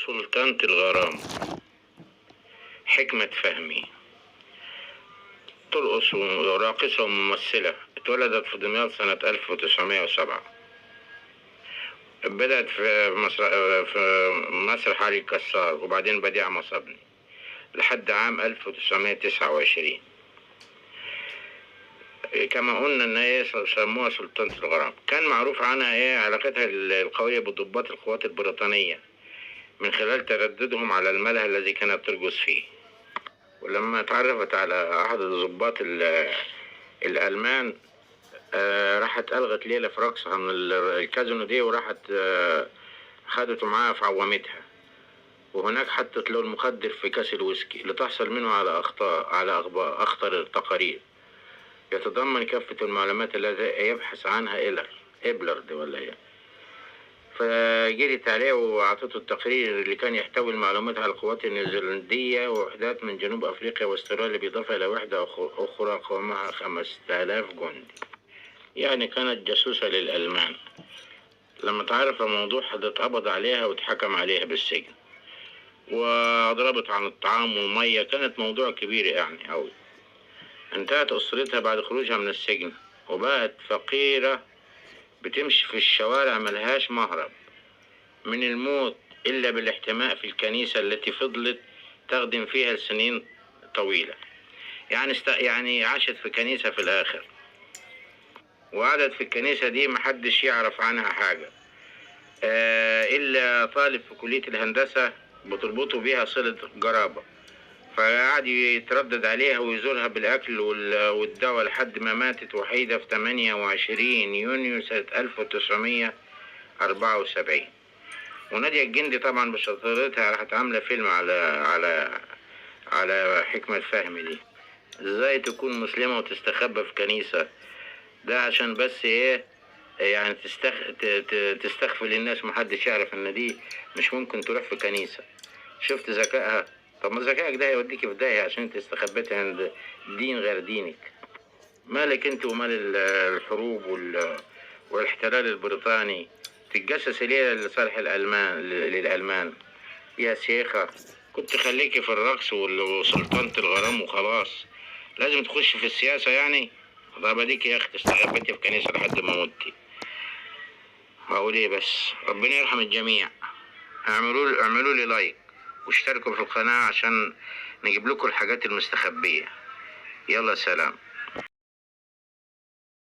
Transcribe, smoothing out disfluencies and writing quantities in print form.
سلطانة الغرام حكمة فهمي، ترقص وراقصة وممثلة، اتولدت في دمياط سنة 1907. بدأت في مسرح علي الكسار وبعدين بديع مصابني لحد عام 1929. كما قلنا ان هي سموها سلطانة الغرام. كان معروف عنها ايه علاقتها القوية بضباط القوات البريطانية من خلال ترددهم على الملهى الذي كانت ترقص فيه. ولما تعرفت على احد الضباط الالمان راحت الغت ليلة في رقصها من الكازينو دي، وراحت خدته معاها في عوامتها، وهناك حطت له المخدر في كاس الويسكي لتحصل منه على اخطر التقارير يتضمن كافة المعلومات التي يبحث عنها إبلر دي ولا ايه. فجريت عليه وأعطته التقرير اللي كان يحتوي المعلومات على القوات النيوزيلندية ووحدات من جنوب أفريقيا واستراليا، بالإضافة إلى وحدة أخرى قوامها 5000 جندي، يعني كانت جاسوسة للألمان. لما تعرف الموضوع اتقبض عليها واتحكم عليها بالسجن، وضربت عن الطعام والمية. كانت موضوع كبير يعني أوي. انتهت أسرتها بعد خروجها من السجن وبقت فقيرة بتمشي في الشوارع ملهاش مهرب من الموت إلا بالاحتماء في الكنيسة التي فضلت تخدم فيها لسنين طويلة. يعني عاشت في كنيسة في الآخر، وقعدت في الكنيسة دي محدش يعرف عنها حاجة إلا طالب في كلية الهندسة بتربطه بيها صلة قرابة، فقعد يتردد عليها ويزورها بالأكل والدواء لحد ما ماتت وحيدة في 28 يونيو سنة 1974. ونادية الجندي طبعا بشطارتها راحت عاملة فيلم على حكمة فهمي دي، ازاي تكون مسلمة وتستخبى في كنيسة. ده عشان بس ايه يعني تستخفي للناس، محدش يعرف ان دي مش ممكن تروح في كنيسة. شفت ذكائها؟ طب ما ذكائك ده هيوديك في داهية عشان انت استخبيت عند دين غير دينك. مالك انت ومال الحروب والاحتلال البريطاني؟ تتجسس ليه لصالح للألمان يا شيخة؟ كنت خليكي في الرقص وسلطانة الغرام وخلاص. لازم تخش في السياسة يعني؟ طب اديك يا اختي استخبيتي في كنيسة لحد ما متي. هقول ايه بس؟ ربنا يرحم الجميع. اعملوا لي لايك واشتركوا في القناة عشان نجيب لكم الحاجات المستخبية. يلا سلام.